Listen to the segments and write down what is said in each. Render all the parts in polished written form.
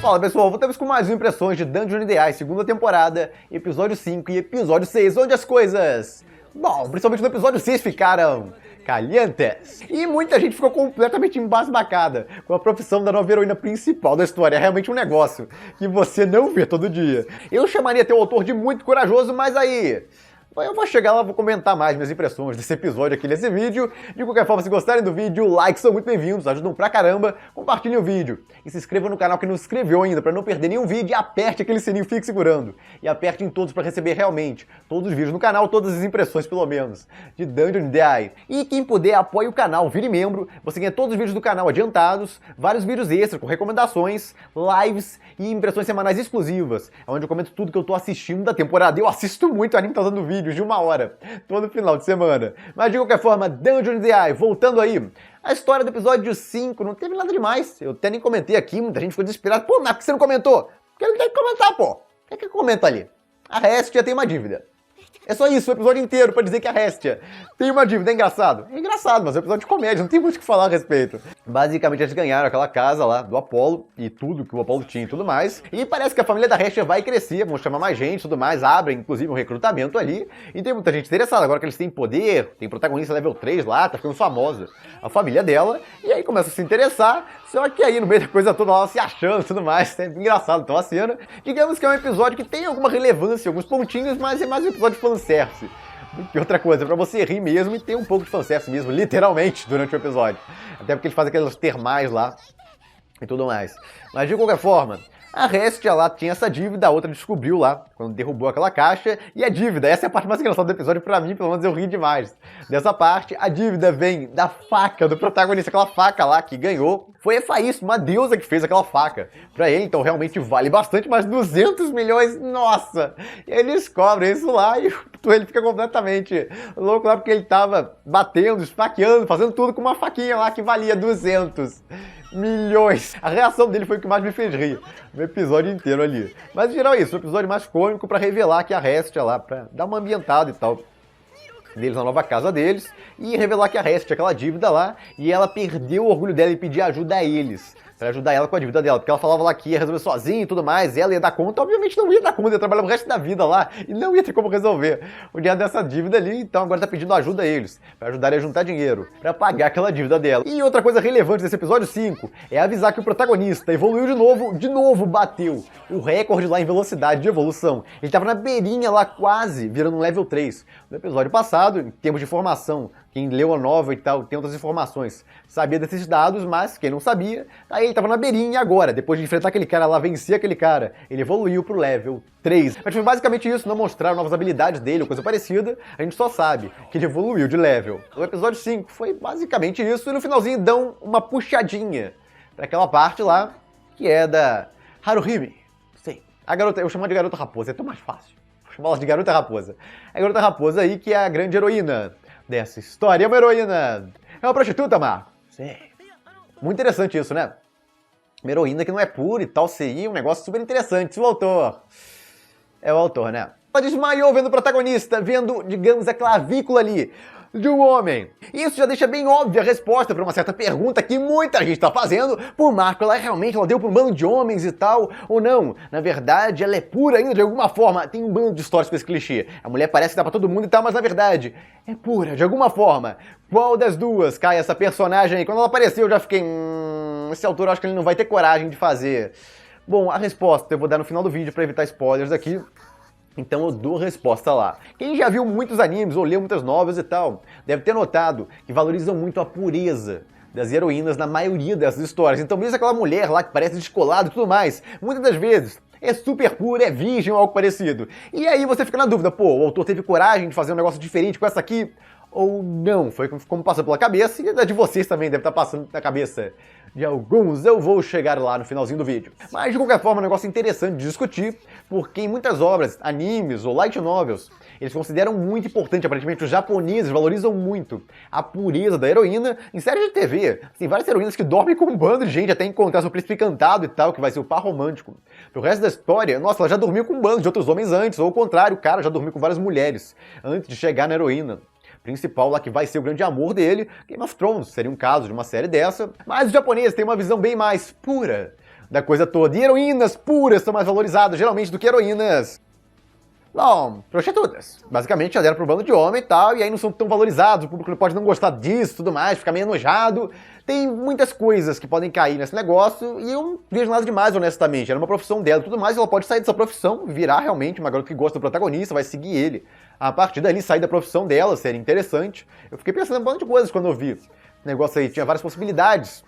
Fala pessoal, voltamos com mais impressões de Dungeon Ideais, segunda temporada, episódio 5 e episódio 6, onde as coisas, bom, principalmente no episódio 6 ficaram calientes. E muita gente ficou completamente embasbacada com a profissão da nova heroína principal da história. É realmente um negócio que você não vê todo dia. Eu chamaria teu autor de muito corajoso, mas aí... eu vou chegar lá, vou comentar mais minhas impressões desse episódio aqui nesse vídeo. De qualquer forma, se gostarem do vídeo, likes são muito bem-vindos, ajudam pra caramba. Compartilhem o vídeo e se inscrevam no canal que não se inscreveu ainda, pra não perder nenhum vídeo, e aperte aquele sininho, fique segurando. E aperte em todos pra receber realmente todos os vídeos no canal, todas as impressões pelo menos, de Dungeon Ideais. E quem puder, apoie o canal, vire membro, você ganha todos os vídeos do canal adiantados, vários vídeos extras com recomendações, lives e impressões semanais exclusivas, onde eu comento tudo que eu tô assistindo da temporada. Eu assisto muito, o anime tá dando vídeo de 1 hora, todo final de semana. Mas de qualquer forma, Dungeon Ideais, voltando aí, a história do episódio 5 não teve nada demais, eu até nem comentei aqui, muita gente ficou desesperada. Pô, mas por que você não comentou? Porque não tem que comentar, pô. O que comenta ali? A Hestia tem uma dívida. É só isso, o episódio inteiro pra dizer que a Hestia tem uma dívida. É engraçado? É engraçado, mas é um episódio de comédia, não tem muito o que falar a respeito. Basicamente, eles ganharam aquela casa lá do Apolo e tudo que o Apolo tinha e tudo mais. E parece que a família da Hestia vai crescer, vão chamar mais gente e tudo mais, abrem inclusive um recrutamento ali. E tem muita gente interessada, agora que eles têm poder, tem protagonista level 3 lá, tá ficando famosa a família dela. E aí começa a se interessar, só que aí no meio da coisa toda ela se achando e tudo mais. É engraçado então a cena. Digamos que é um episódio que tem alguma relevância, alguns pontinhos, mas é mais um episódio de fanservice do que outra coisa, pra você rir mesmo e ter um pouco de fanservice mesmo, literalmente, durante o episódio. Até porque eles fazem aquelas termais lá e tudo mais. Mas de qualquer forma, a Hestia lá tinha essa dívida, a outra descobriu lá, quando derrubou aquela caixa, e a dívida, essa é a parte mais engraçada do episódio pra mim, pelo menos eu ri demais dessa parte. A dívida vem da faca do protagonista, aquela faca lá que ganhou. Foi a Faísca, uma deusa que fez aquela faca pra ele, então realmente vale bastante, mas 200 milhões, nossa! E aí eles descobrem isso lá e ele fica completamente louco lá, porque ele tava batendo, esfaqueando, fazendo tudo com uma faquinha lá que valia 200 milhões. A reação dele foi o que mais me fez rir no episódio inteiro ali. Mas em geral é isso, um episódio mais cômico pra revelar que a Hestia lá, pra dar uma ambientada e tal deles na nova casa deles, e revelar que a Hestia tinha aquela dívida lá, e ela perdeu o orgulho dela e pedir ajuda a eles, pra ajudar ela com a dívida dela, porque ela falava lá que ia resolver sozinha e tudo mais, ela ia dar conta, obviamente não ia dar conta, ia trabalhar o resto da vida lá, e não ia ter como resolver o dinheiro dessa dívida ali, então agora tá pedindo ajuda a eles, pra ajudarem a juntar dinheiro, pra pagar aquela dívida dela. E outra coisa relevante desse episódio 5, é avisar que o protagonista evoluiu de novo bateu o recorde lá em velocidade de evolução. Ele tava na beirinha lá, quase, virando um level 3. No episódio passado, em termos de informação, quem leu a novel e tal, tem outras informações, sabia desses dados, mas quem não sabia, aí ele tava na beirinha e agora, depois de enfrentar aquele cara lá, vencer aquele cara, ele evoluiu pro level 3. Mas foi basicamente isso, não mostraram novas habilidades dele ou coisa parecida, a gente só sabe que ele evoluiu de level. O episódio 5 foi basicamente isso, e no finalzinho dão uma puxadinha pra aquela parte lá, que é da Haruhime. Sim, a garota, eu chamo de garota raposa, é tão mais fácil. Vou chamar ela de garota raposa. É a garota raposa aí que é a grande heroína dessa história. É uma heroína, é uma prostituta, Marco. Sim. Muito interessante isso, né? Uma heroína que não é pura e tal, seria um negócio super interessante. Se o autor é o autor, né? Ela desmaiou vendo o protagonista, vendo, digamos, a clavícula ali de um homem. Isso já deixa bem óbvia a resposta para uma certa pergunta que muita gente está fazendo. Por Marco, ela deu para um bando de homens e tal, ou não? Na verdade, ela é pura ainda de alguma forma. Tem um bando de histórias com esse clichê. A mulher parece que dá para todo mundo e tal, mas na verdade é pura de alguma forma. Qual das duas cai essa personagem aí? Quando ela apareceu, eu já fiquei... esse autor eu acho que ele não vai ter coragem de fazer. Bom, a resposta eu vou dar no final do vídeo para evitar spoilers aqui. Então eu dou resposta lá. Quem já viu muitos animes ou leu muitas novelas e tal, deve ter notado que valorizam muito a pureza das heroínas na maioria dessas histórias. Então mesmo aquela mulher lá que parece descolada e tudo mais, muitas das vezes é super pura, é virgem ou algo parecido. E aí você fica na dúvida, pô, o autor teve coragem de fazer um negócio diferente com essa aqui? Ou não? Foi como passou pela cabeça, e a de vocês também deve estar passando na cabeça de alguns. Eu vou chegar lá no finalzinho do vídeo. Mas de qualquer forma, é um negócio interessante de discutir, porque em muitas obras, animes ou light novels, eles consideram muito importante, aparentemente os japoneses valorizam muito a pureza da heroína. Em séries de TV, tem várias heroínas que dormem com um bando de gente até encontrar seu príncipe encantado e tal, que vai ser o par romântico. Pro resto da história, nossa, ela já dormiu com um bando de outros homens antes, ou ao contrário, o cara já dormiu com várias mulheres antes de chegar na heroína principal lá, que vai ser o grande amor dele. Game of Thrones seria um caso de uma série dessa. Mas os japoneses têm uma visão bem mais pura da coisa toda. E heroínas puras são mais valorizadas, geralmente, do que heroínas, bom, prostitutas. Basicamente, elas eram pro bando de homem e tal, e aí não são tão valorizados, o público pode não gostar disso e tudo mais, ficar meio enojado. Tem muitas coisas que podem cair nesse negócio, e eu não vejo nada demais, honestamente. Era uma profissão dela e tudo mais, e ela pode sair dessa profissão, virar realmente uma garota que gosta do protagonista, vai seguir ele. A partir dali, sair da profissão dela, seria interessante. Eu fiquei pensando em um bando de coisas quando eu vi. Esse negócio aí tinha várias possibilidades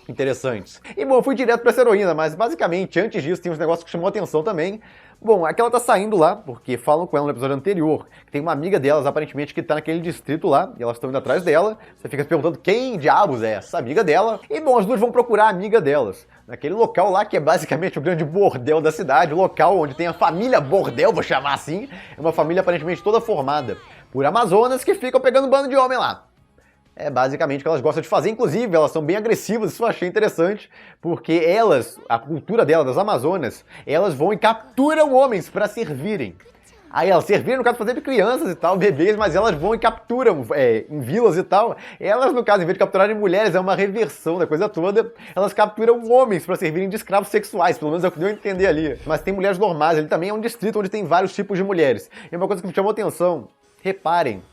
interessantes. E bom, eu fui direto pra essa heroína, mas basicamente, antes disso, tem uns negócios que chamou a atenção também. Bom, aqui ela tá saindo lá, porque falam com ela no episódio anterior, que tem uma amiga delas, aparentemente, que tá naquele distrito lá, e elas estão indo atrás dela. Você fica se perguntando quem diabos é essa amiga dela. E bom, as duas vão procurar a amiga delas, naquele local lá que é basicamente o grande bordel da cidade, o local onde tem a família bordel, vou chamar assim. É uma família aparentemente toda formada por amazonas que ficam pegando um bando de homem lá. É basicamente o que elas gostam de fazer, inclusive elas são bem agressivas, isso eu achei interessante, porque elas, a cultura delas, das Amazonas, elas vão e capturam homens para servirem. Aí elas serviram, no caso, fazer de crianças e tal, bebês, mas elas vão e capturam em vilas e tal. Elas, no caso, em vez de capturarem mulheres, é uma reversão da coisa toda, elas capturam homens para servirem de escravos sexuais, pelo menos é o que deu a entender ali. Mas tem mulheres normais, ali também é um distrito onde tem vários tipos de mulheres. E uma coisa que me chamou a atenção, reparem,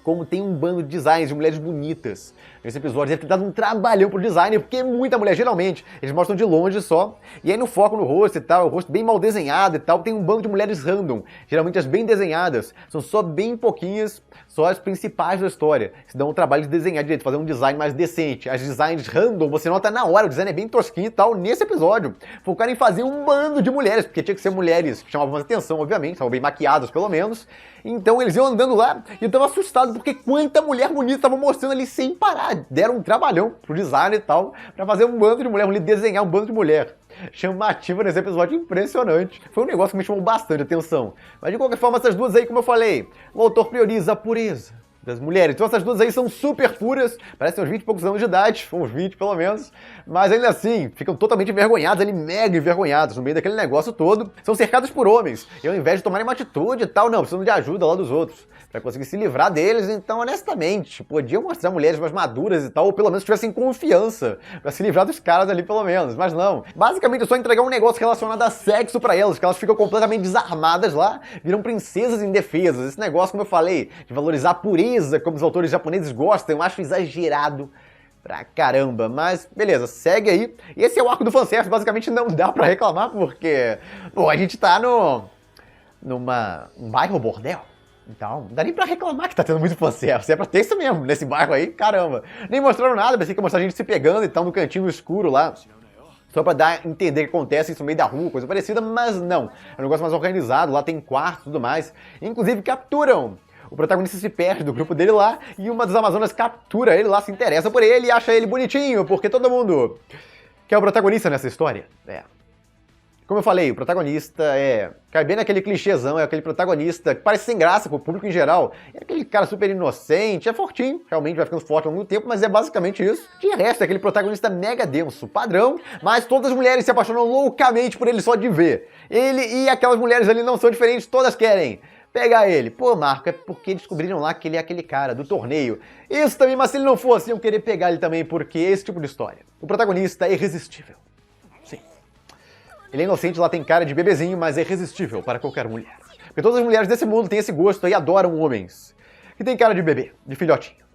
como tem um bando de designs de mulheres bonitas. Nesse episódio deve ter dado um trabalhão pro designer, porque é muita mulher, geralmente. Eles mostram de longe só, e aí no foco no rosto e tal, o rosto bem mal desenhado e tal, tem um bando de mulheres random. Geralmente as bem desenhadas, são só bem pouquinhas, só as principais da história. Se dão um trabalho de desenhar direito, fazer um design mais decente. As designs random, você nota na hora, o design é bem tosquinho e tal, nesse episódio. Focaram em fazer um bando de mulheres, porque tinha que ser mulheres que chamavam mais atenção, obviamente, estavam bem maquiadas pelo menos. Então eles iam andando lá e eu tava assustado, porque quanta mulher bonita estavam mostrando ali sem parar. Deram um trabalhão pro design e tal, pra fazer um bando de mulher, desenhar um bando de mulher. Chamativa nesse episódio, impressionante. Foi um negócio que me chamou bastante atenção. Mas de qualquer forma, essas duas aí, como eu falei, o autor prioriza a pureza das mulheres. Então essas duas aí são super puras, parecem uns 20 e poucos anos de idade, uns 20 pelo menos, mas ainda assim, ficam totalmente envergonhadas, ali mega envergonhadas, no meio daquele negócio todo, são cercadas por homens, e ao invés de tomarem uma atitude e tal, não, precisam de ajuda lá dos outros, pra conseguir se livrar deles. Então honestamente, podiam mostrar mulheres mais maduras e tal, ou pelo menos tivessem confiança, pra se livrar dos caras ali pelo menos, mas não. Basicamente é só entregar um negócio relacionado a sexo pra elas, que elas ficam completamente desarmadas lá, viram princesas indefesas. Esse negócio, como eu falei, de valorizar a pureza, como os autores japoneses gostam, eu acho exagerado pra caramba, mas beleza, segue aí. E esse é o arco do fanservice, basicamente não dá pra reclamar, porque, pô, a gente tá um bairro bordel, então não dá nem pra reclamar que tá tendo muito fanservice, é pra ter isso mesmo, nesse bairro aí, caramba. Nem mostraram nada, pensei que ia mostrar a gente se pegando e tal, no cantinho escuro lá, só pra dar a entender que acontece isso no meio da rua, coisa parecida, mas não. É um negócio mais organizado, lá tem quarto e tudo mais, inclusive capturam. O protagonista se perde do grupo dele lá e uma das Amazonas captura ele lá, se interessa por ele e acha ele bonitinho, porque todo mundo quer o protagonista nessa história. Como eu falei, o protagonista cai bem naquele clichêzão, é aquele protagonista que parece sem graça pro público em geral. É aquele cara super inocente, é fortinho, realmente vai ficando forte ao longo do tempo, mas é basicamente isso. De resto, é aquele protagonista mega denso, padrão, mas todas as mulheres se apaixonam loucamente por ele só de ver. Ele e aquelas mulheres ali não são diferentes, todas querem pegar ele. Pô, Marco, é porque descobriram lá que ele é aquele cara do torneio. Isso também, mas se ele não fosse, iam querer pegar ele também, porque é esse tipo de história. O protagonista é irresistível. Sim. Ele é inocente, lá tem cara de bebezinho, mas é irresistível para qualquer mulher. Porque todas as mulheres desse mundo têm esse gosto e adoram homens que tem cara de bebê, de filhotinho.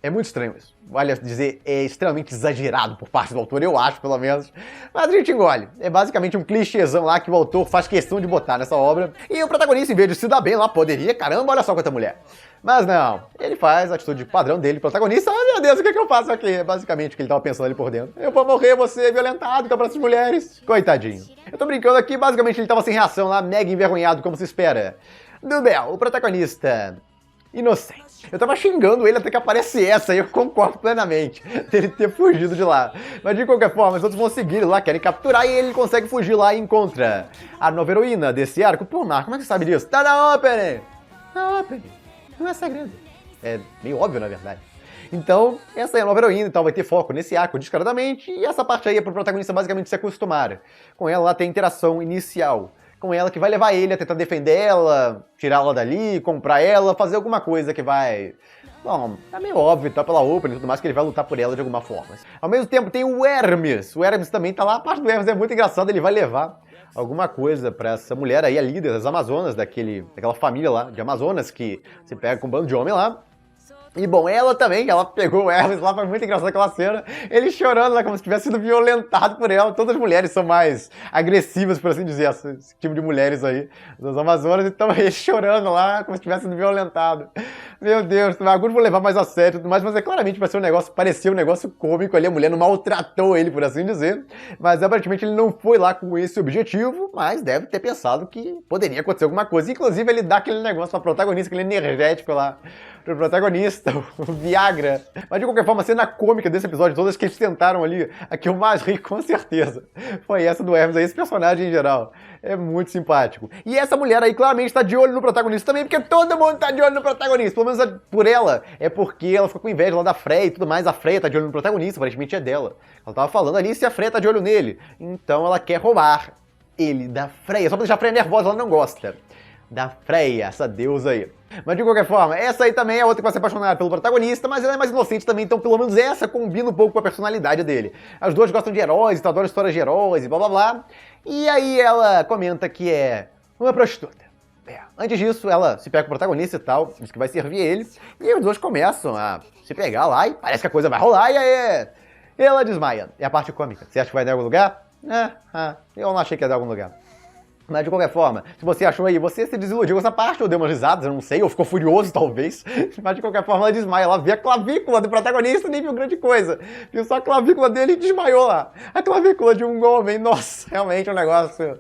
É muito estranho isso. Vale dizer, é extremamente exagerado por parte do autor, eu acho, pelo menos. Mas a gente engole. É basicamente um clichêzão lá que o autor faz questão de botar nessa obra. E o protagonista, em vez de se dar bem lá, poderia, caramba, olha só quanta mulher. Mas não, ele faz a atitude padrão dele, protagonista. Ai, meu Deus, o que é que eu faço aqui? É basicamente o que ele tava pensando ali por dentro. Eu vou morrer, vou ser violentado com essas mulheres. Coitadinho. Eu tô brincando aqui, basicamente ele tava sem reação lá, mega envergonhado, como se espera. Do Bel, o protagonista inocente. Eu tava xingando ele até que aparece essa, e eu concordo plenamente dele ter fugido de lá. Mas de qualquer forma, os outros vão seguir ele lá, querem capturar, e ele consegue fugir lá e encontra a nova heroína desse arco. Pô, Marco, como é que você sabe disso? Tá na opening! Na opening. Não é segredo. É meio óbvio, na verdade. Então, essa é a nova heroína e tal, vai ter foco nesse arco descaradamente, e essa parte aí é pro protagonista basicamente se acostumar. Com ela lá tem a interação inicial com ela, que vai levar ele a tentar defender ela, tirá-la dali, comprar ela, fazer alguma coisa que vai Bom, é meio óbvio, tá pela open e tudo mais, que ele vai lutar por ela de alguma forma. Ao mesmo tempo tem o Hermes. O Hermes também tá lá. A parte do Hermes é muito engraçada, ele vai levar alguma coisa pra essa mulher aí, a líder das Amazonas, daquela família lá de Amazonas, que se pega com um bando de homem lá. E bom, ela também, ela pegou o Hermes lá, foi muito engraçado aquela cena, ele chorando lá como se tivesse sido violentado por ela. Todas as mulheres são mais agressivas, por assim dizer, esse tipo de mulheres aí, das Amazonas, então ele chorando lá como se tivesse sido violentado. Meu Deus, agora vou levar mais a sério e tudo mais, mas é claramente vai ser um negócio, parecia um negócio cômico ali, a mulher não maltratou ele, por assim dizer, mas aparentemente ele não foi lá com esse objetivo, mas deve ter pensado que poderia acontecer alguma coisa. Inclusive ele dá aquele negócio pra protagonista, aquele energético lá, pro protagonista, o Viagra. Mas de qualquer forma, a cena cômica desse episódio, todas que eles tentaram ali, a que eu mais ri com certeza, foi essa do Hermes aí, esse personagem em geral. É muito simpático. E essa mulher aí claramente tá de olho no protagonista também, porque todo mundo tá de olho no protagonista. Pelo menos por ela. É porque ela ficou com inveja lá da Freya e tudo mais. A Freya tá de olho no protagonista, aparentemente é dela. Ela tava falando ali se a Freya tá de olho nele. Então ela quer roubar ele da Freya. Só pra deixar a Freya nervosa, ela não gosta da Freya, essa deusa aí. Mas de qualquer forma, essa aí também é outra que vai se apaixonar pelo protagonista, mas ela é mais inocente também, então pelo menos essa combina um pouco com a personalidade dele. As duas gostam de heróis, então adoram histórias de heróis e blá blá blá. E aí ela comenta que é uma prostituta. Antes disso, ela se pega com o protagonista e tal, diz que vai servir ele, e os dois começam a se pegar lá e parece que a coisa vai rolar, e aí ela desmaia. É a parte cômica. Você acha que vai dar em algum lugar? Eu não achei que ia dar em algum lugar. Mas de qualquer forma, se você achou aí, você se desiludiu com essa parte, ou deu umas risadas, eu não sei, ou ficou furioso talvez, mas de qualquer forma ela desmaia, ela vê a clavícula do protagonista, nem viu grande coisa, viu só a clavícula dele e desmaiou lá. A clavícula de um homem, nossa, realmente é um negócio...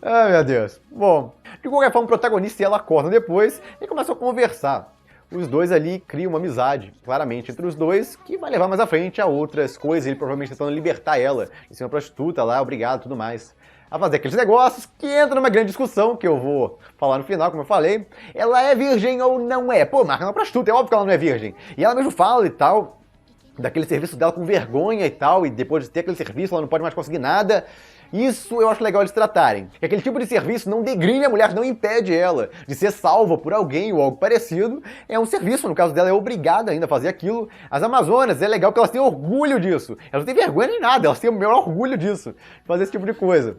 Ai meu Deus. Bom, de qualquer forma o protagonista e ela acordam depois e começam a conversar. Os dois ali criam uma amizade, claramente, entre os dois, que vai levar mais à frente a outras coisas, ele provavelmente tentando libertar ela, de ser uma prostituta lá, obrigado, tudo mais. A fazer aqueles negócios que entra numa grande discussão, que eu vou falar no final, como eu falei. Ela é virgem ou não é? Pô, Marca, ela é uma prostituta, é óbvio que ela não é virgem. E ela mesmo fala e tal, daquele serviço dela com vergonha e tal, e depois de ter aquele serviço ela não pode mais conseguir nada. Isso eu acho legal eles tratarem. Que aquele tipo de serviço não degrine a mulher, não impede ela de ser salva por alguém ou algo parecido. É um serviço, no caso dela, é obrigada ainda a fazer aquilo. As Amazonas, é legal que elas têm orgulho disso. Elas não têm vergonha nem nada, elas têm o maior orgulho disso, de fazer esse tipo de coisa.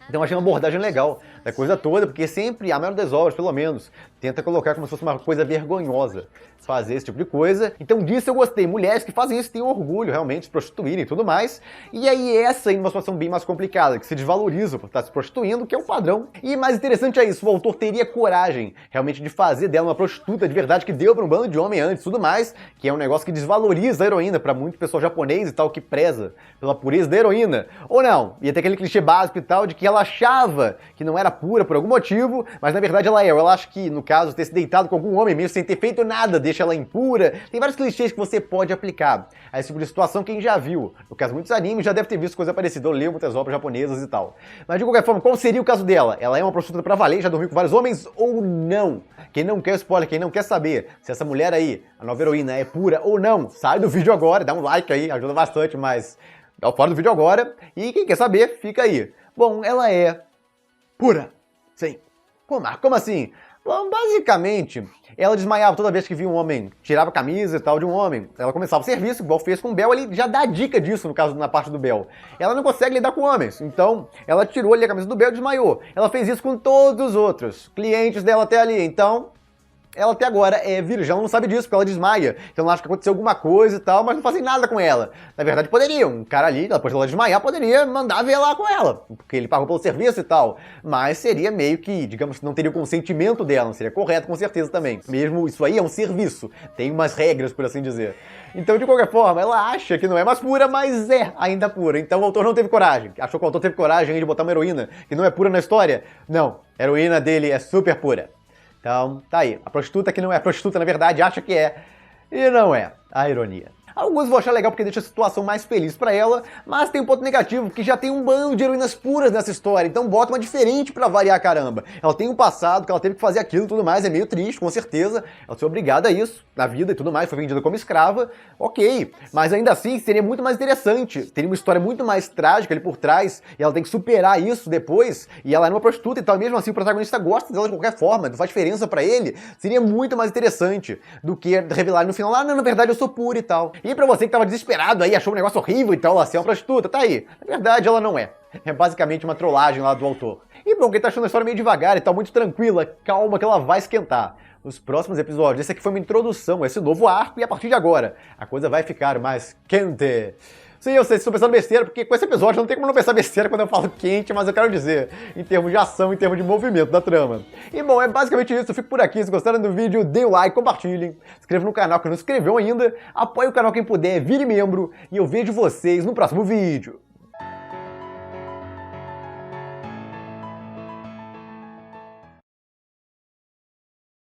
Então eu achei uma abordagem legal da coisa toda, porque sempre, a maioria das obras, pelo menos, tenta colocar como se fosse uma coisa vergonhosa fazer esse tipo de coisa. Então disso eu gostei. Mulheres que fazem isso têm orgulho realmente de se prostituírem e tudo mais. E aí essa aí é uma situação bem mais complicada, que se desvaloriza por estar se prostituindo, que é o padrão. E mais interessante é isso, o autor teria coragem realmente de fazer dela uma prostituta de verdade, que deu para um bando de homem antes e tudo mais, que é um negócio que desvaloriza a heroína para muito pessoal japonês e tal, que preza pela pureza da heroína. Ou não, ia ter aquele clichê básico e tal, de que ela achava que não era pura por algum motivo, mas na verdade ela é. Ela acha que, no caso, ter se deitado com algum homem mesmo sem ter feito nada, deixa ela impura. Tem vários clichês que você pode aplicar a esse tipo de situação. Quem já viu, no caso muitos animes, já deve ter visto coisa parecida, ou leu muitas obras japonesas e tal. Mas de qualquer forma, qual seria o caso dela? Ela é uma prostituta pra valer, já dormiu com vários homens ou não? Quem não quer spoiler, quem não quer saber se essa mulher aí, a nova heroína, é pura ou não, sai do vídeo agora, dá um like aí, ajuda bastante, mas dá o fora do vídeo agora. E quem quer saber, fica aí. Bom, ela é pura. Sim. Pô, Marco, como assim? Bom, basicamente, ela desmaiava toda vez que via um homem, tirava a camisa e tal de um homem. Ela começava o serviço, igual fez com o Bel, ele já dá a dica disso, no caso, na parte do Bel. Ela não consegue lidar com homens, então ela tirou ali a camisa do Bel e desmaiou. Ela fez isso com todos os outros clientes dela até ali, então... Ela até agora é virgem, ela não sabe disso, porque ela desmaia. Então ela acha que aconteceu alguma coisa e tal, mas não fazem nada com ela. Na verdade, poderia. Um cara ali, depois dela desmaiar, poderia mandar ver lá com ela, porque ele pagou pelo serviço e tal. Mas seria meio que, digamos, não teria o consentimento dela, não seria correto com certeza também. Mesmo isso aí é um serviço, tem umas regras, por assim dizer. Então, de qualquer forma, ela acha que não é mais pura, mas é ainda pura. Então o autor não teve coragem. Achou que o autor teve coragem de botar uma heroína que não é pura na história? Não, a heroína dele é super pura. Então, tá aí. A prostituta que não é prostituta, na verdade, acha que é. E não é. A ironia. Alguns vão achar legal porque deixa a situação mais feliz pra ela, mas tem um ponto negativo, que já tem um bando de heroínas puras nessa história, então bota uma diferente pra variar, caramba. Ela tem um passado, que ela teve que fazer aquilo e tudo mais, é meio triste, com certeza. Ela foi obrigada a isso, na vida e tudo mais, foi vendida como escrava, ok. Mas ainda assim, seria muito mais interessante, teria uma história muito mais trágica ali por trás, e ela tem que superar isso depois, e ela é uma prostituta, então mesmo assim o protagonista gosta dela de qualquer forma, não faz diferença pra ele, seria muito mais interessante do que revelar no final, não, na verdade eu sou pura e tal. E pra você que tava desesperado aí, achou um negócio horrível e tal, ela ser uma prostituta, tá aí. Na verdade ela não é. É basicamente uma trollagem lá do autor. E bom, quem tá achando a história meio devagar e tal, muito tranquila, calma que ela vai esquentar. Nos próximos episódios, esse aqui foi uma introdução a esse novo arco e a partir de agora, a coisa vai ficar mais quente. Sim, eu sei, estou pensando besteira, porque com esse episódio não tem como não pensar besteira quando eu falo quente, mas eu quero dizer, em termos de ação, em termos de movimento da trama. E bom, é basicamente isso, eu fico por aqui, se gostaram do vídeo, dê um like, compartilhem, se inscreva no canal que não se inscreveu ainda, apoie o canal quem puder, vire membro, e eu vejo vocês no próximo vídeo.